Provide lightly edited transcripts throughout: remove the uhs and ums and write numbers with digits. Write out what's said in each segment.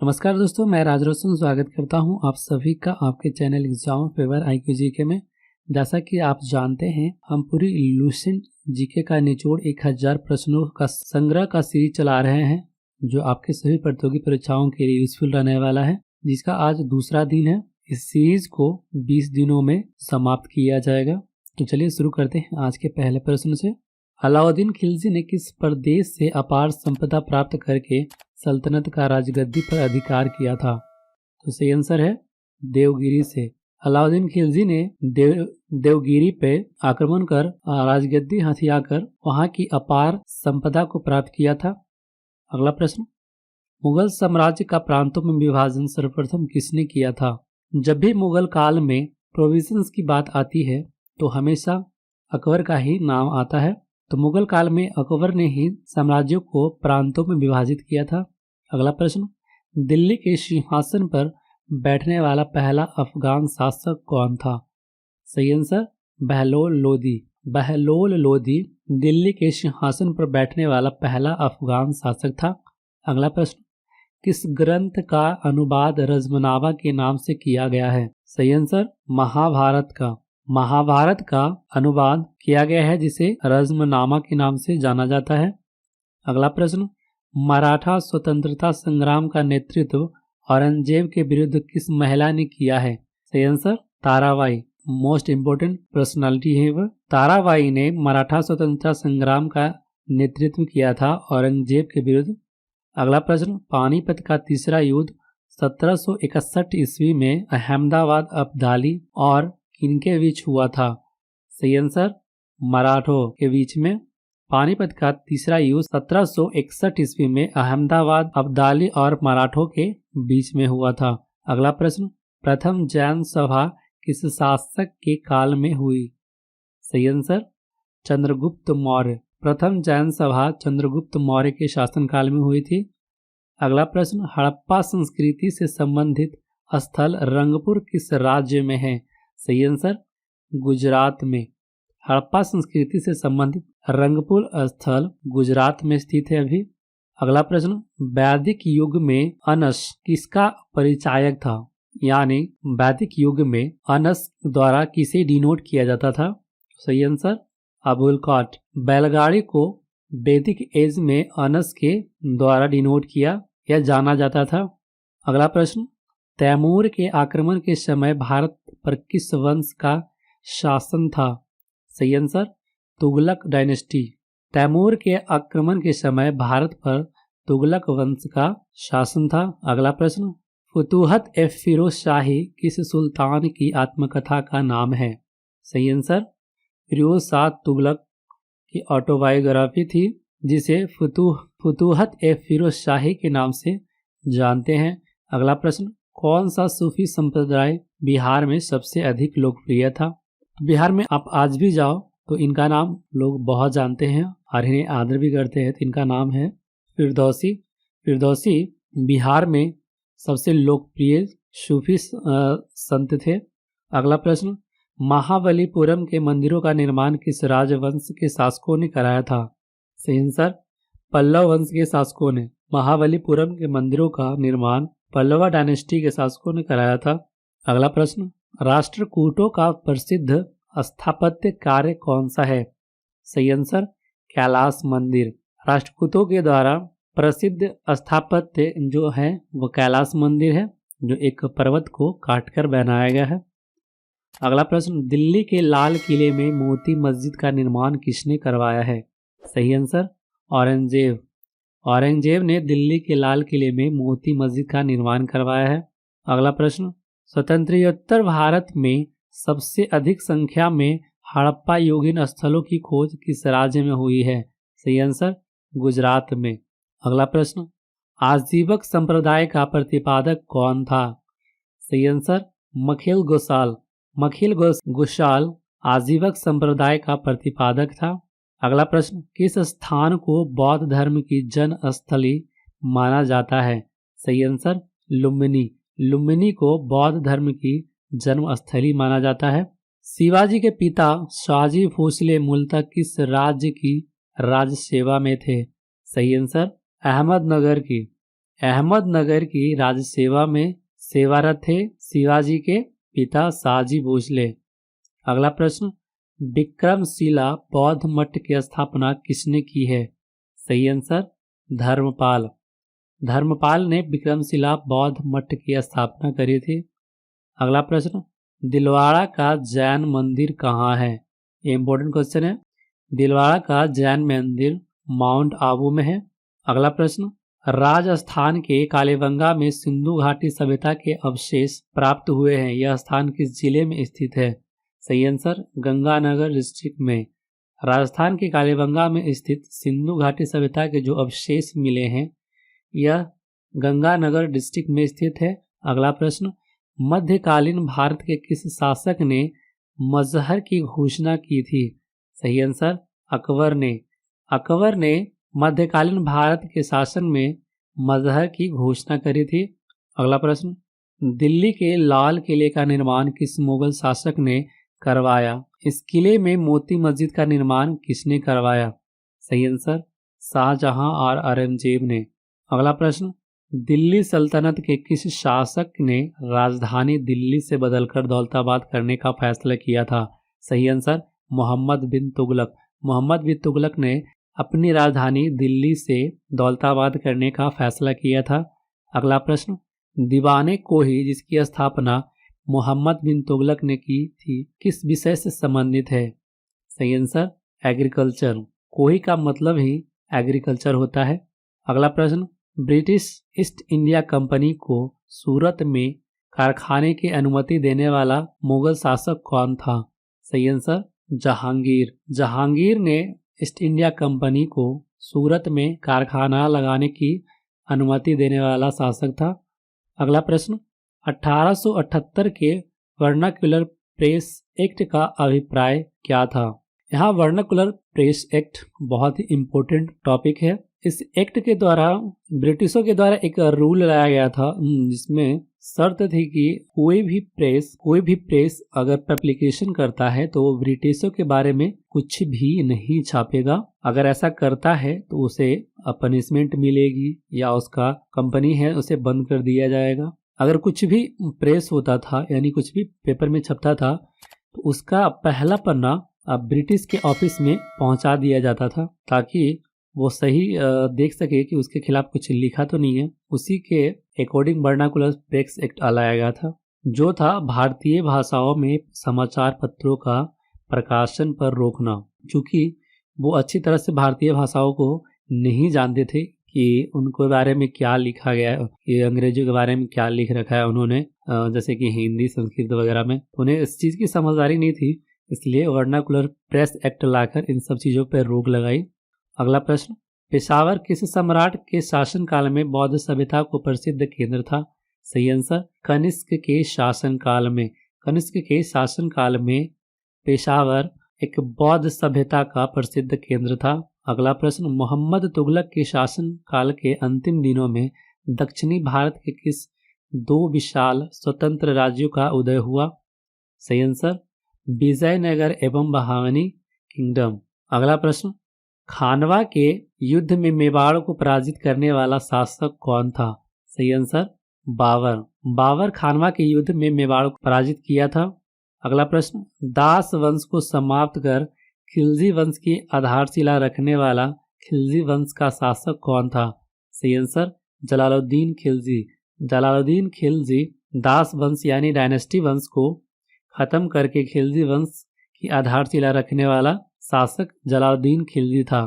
नमस्कार दोस्तों, मैं राज रोशन स्वागत करता हूं आप सभी का आपके channel exam favour IQ GK में। जैसा कि आप जानते हैं, हम पूरी लुसेंट जीके का निचोड़ 1000 प्रश्नों का संग्रह का सीरीज चला रहे हैं, जो आपके सभी प्रतियोगी परीक्षाओं के लिए यूजफुल रहने वाला है, जिसका आज दूसरा दिन है। इस सीरीज को 20 दिनों में समाप्त किया जाएगा। तो चलिए शुरू करते हैं आज के पहले प्रश्न से। अलाउद्दीन खिलजी ने किस प्रदेश से अपार संपदा प्राप्त करके सल्तनत का राजगद्दी पर अधिकार किया था? तो सही आंसर है देवगिरी से। अलाउद्दीन खिलजी ने देवगिरी पे आक्रमण कर राजगद्दी हथिया कर वहां की अपार संपदा को प्राप्त किया था। अगला प्रश्न, मुगल साम्राज्य का प्रांतों में विभाजन सर्वप्रथम किसने किया था? जब भी मुगल काल में प्रोविजंस की बात आती है तो हमेशा अकबर का ही नाम आता है। तो मुगल काल में अकबर ने ही साम्राज्यों को प्रांतों में विभाजित किया था। अगला प्रश्न, दिल्ली के सिंहासन पर बैठने वाला पहला अफगान शासक कौन था? सही आंसर बहलोल लोदी। बहलोल लोदी दिल्ली के सिंहासन पर बैठने वाला पहला अफगान शासक था। अगला प्रश्न, किस ग्रंथ का अनुवाद रज़मनामा के नाम से किया गया है? सही आंसर महाभारत का। महाभारत का अनुवाद किया गया है, जिसे रज़मनामा के नाम से जाना जाता है। अगला प्रश्न, मराठा स्वतंत्रता संग्राम का नेतृत्व औरंगजेब के विरुद्ध किस महिला ने किया है? सही answer Tarabai. Most important personality है वह। ताराबाई ने मराठा स्वतंत्रता संग्राम का नेतृत्व किया था औरंगजेब के विरुद्ध। अगला प्रश्न, पानीपत का तीसरा युद्ध 1761 ईस्वी में अहमदाबाद, अब्दाली और किनके बीच हुआ था? सही आंसर मराठों के बीच में। पानीपत का तीसरा युद्ध 1761 ईस्वी में अहमदाबाद, अब्दाली और मराठों के बीच में हुआ था। अगला प्रश्न, प्रथम जैन सभा किस शासक के काल में हुई? सही आंसर चंद्रगुप्त मौर्य। प्रथम जैन सभा चंद्रगुप्त मौर्य के शासनकाल में हुई थी। अगला प्रश्न, हड़प्पा संस्कृति से संबंधित स्थल रंगपुर किस राज्य में है? सही आंसर गुजरात में। हड़प्पा संस्कृति से संबंधित रंगपुर स्थल गुजरात में स्थित है अभी। अगला प्रश्न, वैदिक युग में अनस किसका परिचायक था? यानी वैदिक युग में अनस द्वारा किसे डिनोट किया जाता था? सही आंसर अबुल काट। बैलगाड़ी को वैदिक एज में अनस के द्वारा डिनोट किया या जाना जाता था। अगला प्रश्न, तैमूर के आक्रमण के समय भारत पर किस वंश का शासन था? सही आंसर तुगलक डायनेस्टी। तैमूर के आक्रमण के समय भारत पर तुगलक वंश का शासन था। अगला प्रश्न, फुतूहत ए फिरोज शाही किस सुल्तान की आत्मकथा का नाम है? सही आंसर फिरोज शाह तुगलक की ऑटोबायोग्राफी थी, जिसे फुतूहत ए फिरोज शाही के नाम से जानते हैं। अगला प्रश्न, कौन सा सूफी संप्रदाय बिहार में सबसे अधिक लोकप्रिय था? बिहार में आप आज भी जाओ तो इनका नाम लोग बहुत जानते हैं और इन्हें आदर भी करते हैं। तो इनका नाम है फिरदौसी। फिरदौसी बिहार में सबसे लोकप्रिय सूफी संत थे। अगला प्रश्न, महाबलीपुरम के मंदिरों का निर्माण किस राजवंश के शासकों ने कराया था? सही आंसर पल्लव वंश के शासकों ने। महाबलीपुरम के मंदिरों का निर्माण पल्लवा डायनेस्टी के शासकों ने कराया था। अगला प्रश्न, राष्ट्रकूटों का प्रसिद्ध स्थापत्य कार्य कौन सा है? सही आंसर कैलाश मंदिर। राष्ट्रकूटों के द्वारा प्रसिद्ध स्थापत्य जो है वो कैलाश मंदिर है, जो एक पर्वत को काटकर बनाया गया है। अगला प्रश्न, दिल्ली के लाल किले में मोती मस्जिद का निर्माण किसने करवाया है? सही आंसर औरंगजेब। औरंगजेब ने दिल्ली के लाल किले में मोती मस्जिद का निर्माण करवाया है। अगला प्रश्न, स्वतंत्रोत्तर भारत में सबसे अधिक संख्या में हड़प्पा युगीन स्थलों की खोज किस राज्य में हुई है? सही आंसर गुजरात में। अगला प्रश्न, आजीवक संप्रदाय का प्रतिपादक कौन था? सही answer model Gosal. Model Gosal आजीवक संप्रदाय का प्रतिपादक था। अगला प्रश्न, किस स्थान को बौद्ध धर्म की जन्म स्थली माना जाता है? सही आंसर लुम्बिनी। लुम्बिनी को बौद्ध धर्म की जन्म स्थली माना जाता है। शिवाजी के पिता शाहजी भोसले मूलतः किस राज्य की राज सेवा में थे? सही आंसर अहमदनगर की। अहमदनगर की राजसेवा में सेवारत थे शिवाजी के पिता शाहजी भोसले। अगला प्रश्न, विक्रमशिला बौद्ध मठ की स्थापना किसने की है? सही आंसर धर्मपाल। धर्मपाल ने विक्रमशिला बौद्ध मठ की स्थापना करी थी। अगला प्रश्न, दिलवाड़ा का जैन मंदिर कहाँ है? ये इंपॉर्टेंट क्वेश्चन है। दिलवाड़ा का जैन मंदिर माउंट आबू में है। अगला प्रश्न, राजस्थान के कालीबंगा में सिंधु घाटी सभ्यता के अवशेष प्राप्त हुए हैं। यह स्थान किस जिले में स्थित है? सही आंसर गंगानगर डिस्ट्रिक्ट में। राजस्थान के कालीबंगा में स्थित सिंधु घाटी सभ्यता के जो अवशेष मिले हैं यह गंगानगर डिस्ट्रिक्ट में स्थित है। अगला प्रश्न, मध्यकालीन भारत के किस शासक ने मजहर की घोषणा की थी? सही आंसर अकबर ने। अकबर ने मध्यकालीन भारत के शासन में मजहर की घोषणा करी थी। अगला प्रश्न, दिल्ली के लाल किले का निर्माण किस मुगल शासक ने करवाया? इस किले में मोती मस्जिद का निर्माण किसने करवाया? सही आंसर शाहजहां और औरंगजेब ने। अगला प्रश्न, दिल्ली सल्तनत के किस शासक ने राजधानी दिल्ली से बदलकर दौलताबाद करने का फैसला किया था? सही आंसर मोहम्मद बिन तुगलक। मोहम्मद बिन तुगलक ने अपनी राजधानी दिल्ली से दौलताबाद करने का फैसला किया था। अगला प्रश्न, दीवाने कोही जिसकी स्थापना मोहम्मद बिन तुगलक ने की थी किस विषय से संबंधित है? सही आंसर एग्रीकल्चर। कोही का मतलब ही एग्रीकल्चर होता है। अगला प्रश्न, ब्रिटिश ईस्ट इंडिया कंपनी को सूरत में कारखाने की अनुमति देने वाला मुगल शासक कौन था? सही आंसर जहांगीर। जहांगीर ने ईस्ट इंडिया कंपनी को सूरत में कारखाना लगाने की अनुमति देने वाला शासक था। अगला प्रश्न, 1878 के वर्नाक्युलर प्रेस एक्ट का अभिप्राय क्या था? यहाँ वर्नाक्युलर प्रेस एक्ट बहुत ही इम्पोर्टेंट टॉपिक है। इस एक्ट के द्वारा ब्रिटिशों के द्वारा एक रूल लाया गया था जिसमें शर्त थी कि कोई भी प्रेस अगर पब्लिकेशन करता है तो वो ब्रिटिशों के बारे में कुछ भी नहीं छापेगा। अगर ऐसा करता है तो उसे पनिशमेंट मिलेगी या उसका कंपनी है उसे बंद कर दिया जाएगा। अगर कुछ भी प्रेस होता था यानी कुछ भी पेपर में छपता था तो उसका पहला पन्ना ब्रिटिश के ऑफिस में पहुंचा दिया जाता था ताकि वो सही देख सके कि उसके खिलाफ कुछ लिखा तो नहीं है। उसी के अकॉर्डिंग वर्नाकुलर प्रेस एक्ट लाया गया था जो था भारतीय भाषाओं में समाचार पत्रों का प्रकाशन पर रोकना। चूँकि वो अच्छी तरह से भारतीय भाषाओं को नहीं जानते थे कि उनको बारे में क्या लिखा गया है, ये अंग्रेजों के बारे में क्या लिख रखा है उन्होंने, जैसे कि हिंदी संस्कृत वगैरह में उन्हें इस चीज़ की समझदारी नहीं थी। इसलिए वर्नाकुलर प्रेस एक्ट लाकर इन सब चीज़ों पर रोक लगाई। अगला प्रश्न, पेशावर किस सम्राट के शासनकाल में बौद्ध सभ्यता को प्रसिद्ध केंद्र था? सही आंसर कनिष्क के शासनकाल में। कनिष्क के शासनकाल में पेशावर एक बौद्ध सभ्यता का प्रसिद्ध केंद्र था। अगला प्रश्न, मोहम्मद तुगलक के शासनकाल के अंतिम दिनों में दक्षिणी भारत के किस दो विशाल स्वतंत्र राज्यों का उदय हुआ? सही आंसर विजयनगर एवं बहामनी किंगडम। अगला प्रश्न, खानवा के युद्ध में मेवाड़ को पराजित करने वाला शासक कौन था? सही आंसर बाबर। बाबर खानवा के युद्ध में मेवाड़ को पराजित किया था। अगला प्रश्न, दास वंश को समाप्त कर खिलजी वंश की आधारशिला रखने वाला खिलजी वंश का शासक कौन था? सही आंसर जलालुद्दीन खिलजी। जलालुद्दीन खिलजी दास वंश यानी डायनेस्टी वंश को खत्म करके खिलजी वंश की आधारशिला रखने वाला शासक जलालुद्दीन खिलजी था।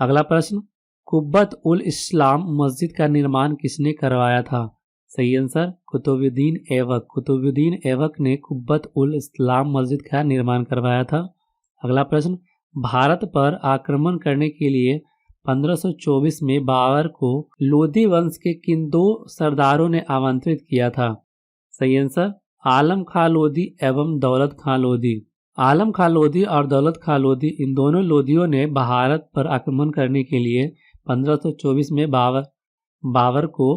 अगला प्रश्न, कुब्बत उल इस्लाम मस्जिद का निर्माण किसने करवाया था? सही आंसर कुतुबुद्दीन ऐबक। कुतुबुद्दीन ऐबक ने कुब्बत उल इस्लाम मस्जिद का निर्माण करवाया था। अगला प्रश्न, भारत पर आक्रमण करने के लिए 1524 में बाबर को लोधी वंश के किन दो सरदारों ने आमंत्रित किया था? सही आंसर आलम खां लोधी एवं दौलत खां लोधी। आलम खां लोधी और दौलत खां लोधी इन दोनों लोधियों ने भारत पर आक्रमण करने के लिए 1524 में बाबर को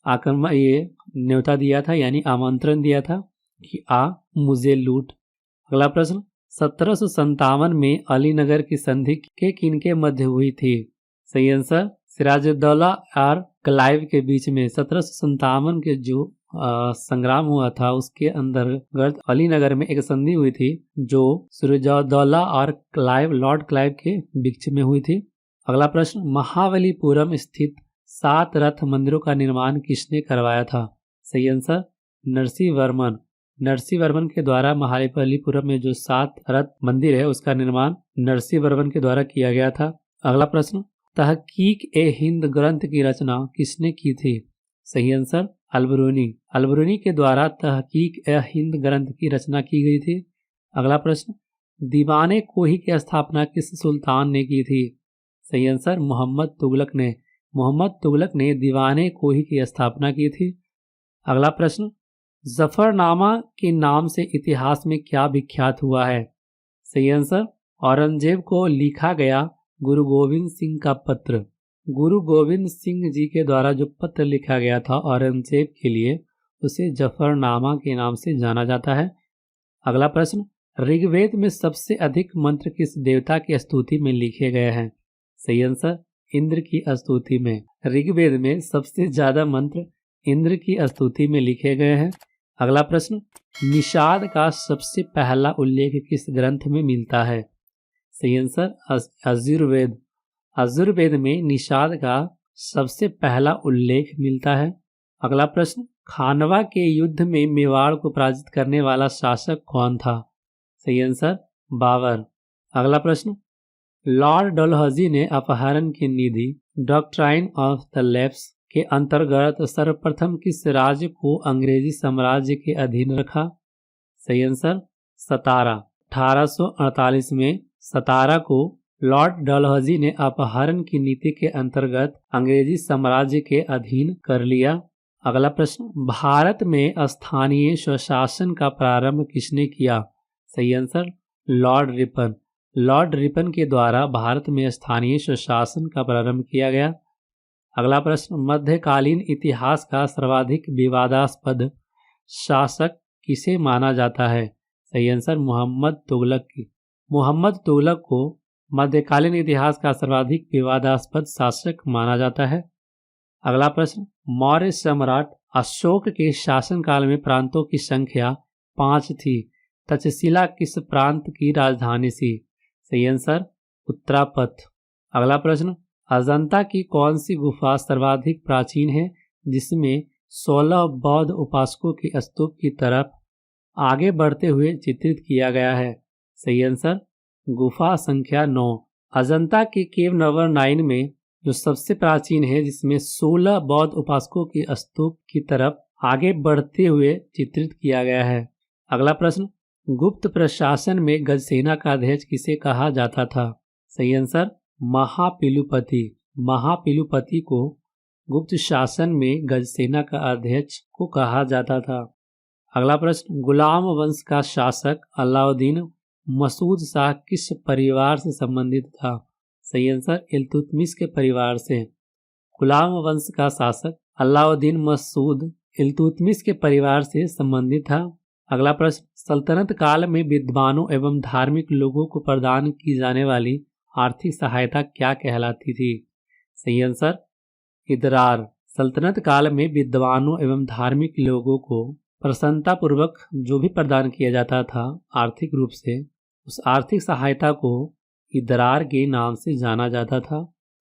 आक्रमण ये न्योता दिया था यानी आमंत्रण दिया था कि आ मुझे लूट। अगला प्रश्न, 1757 में अलीनगर की संधि के किनके मध्य हुई थी? सही आंसर सिराजुद्दौला और क्लाइव के बीच में 1757 के जो संग्राम हुआ था उसके अंतर्गत अलीनगर में एक संधि हुई थी जो सिराजुद्दौला और लॉर्ड क्लाइव के बीच में हुई थी। अगला प्रश्न, महाबलीपुरम स्थित 7 रथ मंदिरों का निर्माण किसने करवाया था? सही आंसर नरसिंह वर्मन। नरसिंह वर्मन के द्वारा महाबलीपुरम में जो 7 रथ मंदिर है उसका निर्माण नरसिंह वर्मन के द्वारा किया गया था। अगला प्रश्न, तहकीक-ए-हिंद ग्रंथ की रचना किसने की थी? सही आंसर अलबरूनी। अलबरूनी के द्वारा तहकीक-ए-हिंद ग्रंथ की रचना की गई थी। अगला प्रश्न, दीवाने कोही की स्थापना किस सुल्तान ने की थी? सही आंसर मोहम्मद तुगलक ने। मोहम्मद तुगलक ने दीवाने कोही की स्थापना की थी। अगला प्रश्न, जफरनामा के नाम से इतिहास में क्या विख्यात हुआ है? सही आंसर औरंगजेब को लिखा गया गुरु गोविंद सिंह का पत्र। गुरु गोविंद सिंह जी के द्वारा जो पत्र लिखा गया था औरंगजेब के लिए उसे जफरनामा के नाम से जाना जाता है। अगला प्रश्न, ऋग्वेद में सबसे अधिक मंत्र किस देवता की स्तुति में लिखे गए हैं? सही आंसर इंद्र की स्तुति में। ऋग्वेद में सबसे ज्यादा मंत्र इंद्र की स्तुति में लिखे गए हैं। अगला प्रश्न, निषाद का सबसे पहला उल्लेख किस ग्रंथ में मिलता है? सही आंसर यजुर्वेद। यजुर्वेद में निषाद का सबसे पहला उल्लेख मिलता है। अगला प्रश्न, खानवा के युद्ध में मेवाड़ को पराजित करने वाला शासक कौन था? सही आंसर बाबर। अगला प्रश्न, लॉर्ड डलहौजी ने अपहरण की निधि डॉक्ट्राइन ऑफ द लैप्स के अंतर्गत सर्वप्रथम किस राज्य को अंग्रेजी साम्राज्य के अधीन रखा? सही आंसर सतारा। 1848 में सतारा को लॉर्ड डलहौजी ने अपहरण की नीति के अंतर्गत अंग्रेजी साम्राज्य के अधीन कर लिया। अगला प्रश्न, भारत में स्थानीय स्वशासन का प्रारंभ किसने किया? सही answer Lord Ripon. Lord Ripon के द्वारा भारत में स्थानीय स्वशासन का प्रारंभ किया गया। अगला प्रश्न, मध्यकालीन इतिहास का सर्वाधिक विवादास्पद शासक किसे माना जाता है? सही आंसर मोहम्मद तुगलक की। मोहम्मद तुगलक को मध्यकालीन इतिहास का सर्वाधिक विवादास्पद शासक माना जाता है। अगला प्रश्न, मौर्य सम्राट अशोक के शासनकाल में प्रांतों की संख्या 5 थी। तक्षशिला किस प्रांत की राजधानी थी? सही आंसर उत्तरापथ। अगला प्रश्न, अजंता की कौन सी गुफा सर्वाधिक प्राचीन है जिसमें 16 बौद्ध उपासकों की स्तूप की तरफ आगे बढ़ते हुए चित्रित किया गया है? सही आंसर गुफा संख्या 9। अजंता के केव नंबर 9 में जो सबसे प्राचीन है जिसमें 16 बौद्ध उपासकों की स्तूप की तरफ आगे बढ़ते हुए चित्रित किया गया है। अगला प्रश्न, गुप्त प्रशासन में गजसेना का अध्यक्ष किसे कहा जाता था? सही आंसर महापिलुपति। महापिलुपति को गुप्त शासन में गजसेना का अध्यक्ष को कहा जाता था। अगला प्रश्न, गुलाम वंश का शासक अलाउद्दीन मसूद शाह किस परिवार से संबंधित था? सही आंसर इल्तुतमिश के परिवार से। गुलाम वंश का शासक अलाउद्दीन मसूद इल्तुतमिश के परिवार से संबंधित था। अगला प्रश्न, सल्तनत काल में विद्वानों एवं धार्मिक लोगों को प्रदान की जाने वाली आर्थिक सहायता क्या कहलाती थी? सही आंसर इदरार। सल्तनत काल में विद्वानों एवं धार्मिक लोगों को प्रसन्नता पूर्वक जो भी प्रदान किया जाता था आर्थिक रूप से, उस आर्थिक सहायता को इदरार के नाम से जाना जाता था।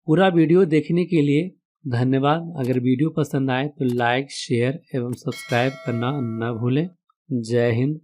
पूरा वीडियो देखने के लिए धन्यवाद। अगर वीडियो पसंद आए तो लाइक, शेयर एवं सब्सक्राइब करना न भूलें। जय हिंद।